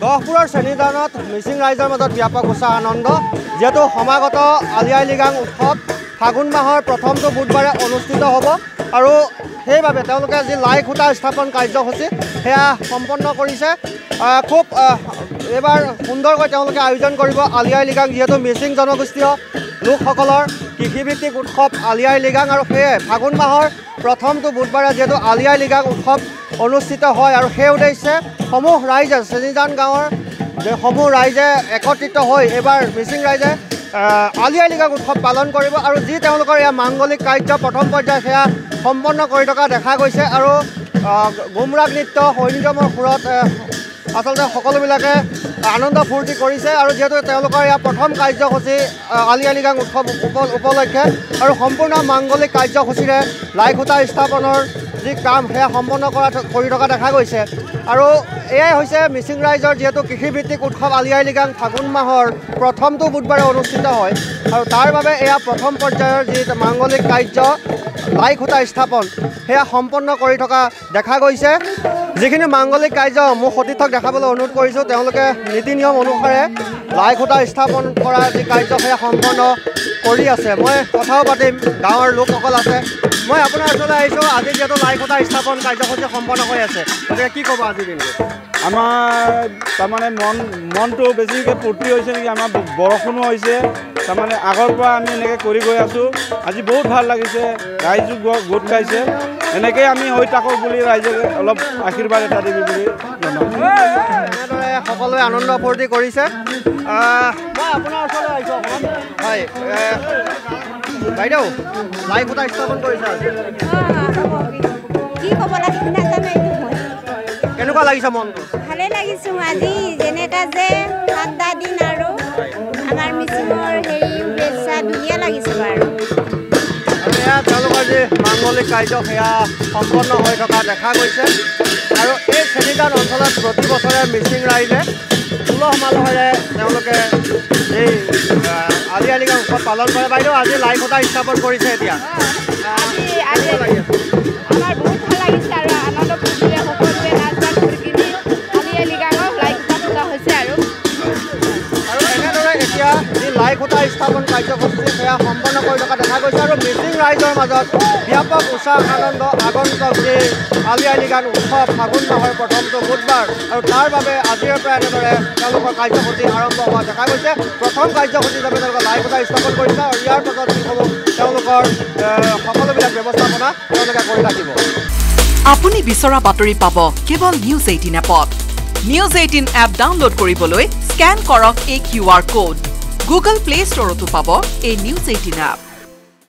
গহপুৰৰ শ্ৰেণীদানত মিচিং ৰাইজৰ মাজত ব্যাপক উৎসাহ আনন্দ যেহেতু সমাগত আলি আই লৃগাং উৎসৱ ফাগুন মাহৰ প্ৰথমটো বুধবাৰে অনুষ্ঠিত হ'ব আৰু সেইবাবে তেওঁলোকে যি লাই খুঁটা স্থাপন কাৰ্যসূচী সেয়া সম্পন্ন কৰিছে খুব এইবাৰ সুন্দৰকৈ তেওঁলোকে আয়োজন কৰিব আলি আই লৃগাং যিহেতু মিচিং জনগোষ্ঠীয় লোকসকলৰ কৃষিভিত্তিক উৎসৱ আলি আই লৃগাং আৰু সেয়ে ফাগুন মাহৰ প্ৰথমটো বুধবাৰে যিহেতু আলি আই লৃগাং উৎসৱ অনুষ্ঠিত হয় আৰু সেই উদ্দেশ্যে সমূহ ৰাইজে শ্ৰেণীদান গাঁৱৰ সমূহ ৰাইজে একত্ৰিত হৈ এইবাৰ মিচিং ৰাইজে আলি আই লৃগাং উৎসৱ পালন কৰিব আৰু যি তেওঁলোকৰ এয়া মাংগলিক কাৰ্য প্ৰথম পৰ্যায় সেয়া সম্পন্ন কৰি থকা দেখা গৈছে আৰু গুমৰাগ নৃত্য সৈনিজমৰ সুৰত আচলতে সকলোবিলাকে আনন্দ ফূৰ্তি কৰিছে আৰু যিহেতু তেওঁলোকৰ এয়া প্ৰথম কাৰ্যসূচী আলি আই লৃগাং উৎসৱ উপলক্ষে আৰু সম্পূৰ্ণ মাংগলিক কাৰ্যসূচীৰে লাই খুঁটা স্থাপনৰ যি কাম সেয়া সম্পন্ন কৰি থকা দেখা গৈছে আৰু এয়াই হৈছে মিচিং ৰাইজৰ যিহেতু কৃষিভিত্তিক উৎসৱ আলি আই লৃগাং ফাগুন মাহৰ প্ৰথমটো বুধবাৰে অনুষ্ঠিত হয় আৰু তাৰ বাবে এয়া প্ৰথম পৰ্যায়ৰ যি মাংগলিক কাৰ্য লাই খুঁটা স্থাপন সেয়া সম্পন্ন কৰি থকা দেখা গৈছে যিখিনি মাংগলিক কাৰ্য মোক সতীৰ্থক দেখাবলৈ অনুৰোধ কৰিছোঁ তেওঁলোকে নীতি নিয়ম অনুসাৰে লাই খুঁটা স্থাপন কৰা যি কাৰ্য সেয়া সম্পন্ন কৰি আছে মই কথাও পাতিম গাঁৱৰ লোকসকল আছে মই আপোনাৰ ওচৰলৈ আহিছোঁ আজি যিহেতু লাই খুঁটা স্থাপন কাৰ্যসূচী সম্পন্ন হৈ আছে গতিকে কি ক'ব আজিৰ দিনটো আমাৰ তাৰমানে মনটো বেছিকৈ ফূৰ্তি হৈছে নেকি আমাৰ বৰষুণো হৈছে তাৰমানে আগৰ পৰা আমি এনেকৈ কৰি গৈ আছোঁ আজি বহুত ভাল লাগিছে ৰাইজো গোট খাইছে এনেকৈ আমি হৈ থাকোঁ বুলি ৰাইজে অলপ আশীৰ্বাদ এটা দিবি বুলি এনেদৰে সকলোৱে আনন্দ ফূৰ্তি কৰিছে মই আপোনাৰ ওচৰলৈ আহিছোঁ হয় বাইদেউ লাই খুঁটা স্থাপন কৰিছে কি ক'ব লাগিব নাজানো কেনেকুৱা লাগিছে মনটো ভালে লাগিছে আজি যেনেকা যে ঠাণ্ডা দিন আৰু আমাৰ মিচিঙৰ হেৰি শুভেচ্ছা ধুনীয়া লাগিছে বাৰু এয়া তেওঁলোকৰ যি মাংগলিক কাৰ্য সেয়া সম্পন্ন হৈ থকা দেখা গৈছে আৰু এই শ্ৰেণীদান অঞ্চলত প্ৰতি বছৰে মিচিং ৰাইজে উলহ মালহেৰে তেওঁলোকে এই আলি আই লৃগাং উৎসৱ পালন কৰে বাইদেউ আজি লাই খুঁটা স্থাপন কৰিছে এতিয়া আমাৰ বহুত ভাল লাগিছে আৰু আনন্দ ফূৰ্তিৰে সকলোৱে নাচ গান কৰি কিনি আলি আই লৃগাঙক লাই খুঁটা পতা হৈছে আৰু এনেদৰে এতিয়া যি লাই খুঁটা স্থাপন কাৰ্যসূচী সেয়া সম্পন্ন কৰি থকা দেখা গৈছে আৰু মিচিং ৰাইজৰ মাজত ব্যাপক উৎসাহ আনন্দ আগন্তুক যি আলি আই লৃগাং উৎসৱ ফাগুন মাহৰ প্ৰথমটো বুধবাৰ আৰু তাৰ বাবে আজিৰে পৰা এনেদৰে তেওঁলোকৰ কাৰ্যসূচী আৰম্ভ হোৱা দেখা গৈছে প্ৰথম কাৰ্যসূচী হিচাপে তেওঁলোকে লাই খুঁটা স্থাপন কৰিছে আৰু ইয়াৰ পাছত যিসমূহ তেওঁলোকৰ সকলোবিলাক ব্যৱস্থাপনা তেওঁলোকে কৰি থাকিব আপুনি বিচৰা বাতৰি পাব কেৱল নিউজ 18 এপত নিউজ 18 এপ ডাউনলোড কৰিবলৈ স্ক্যান কৰক এই QR কোড গুগল প্লে ষ্টৰতো পাব এই নিউজ 18 এপ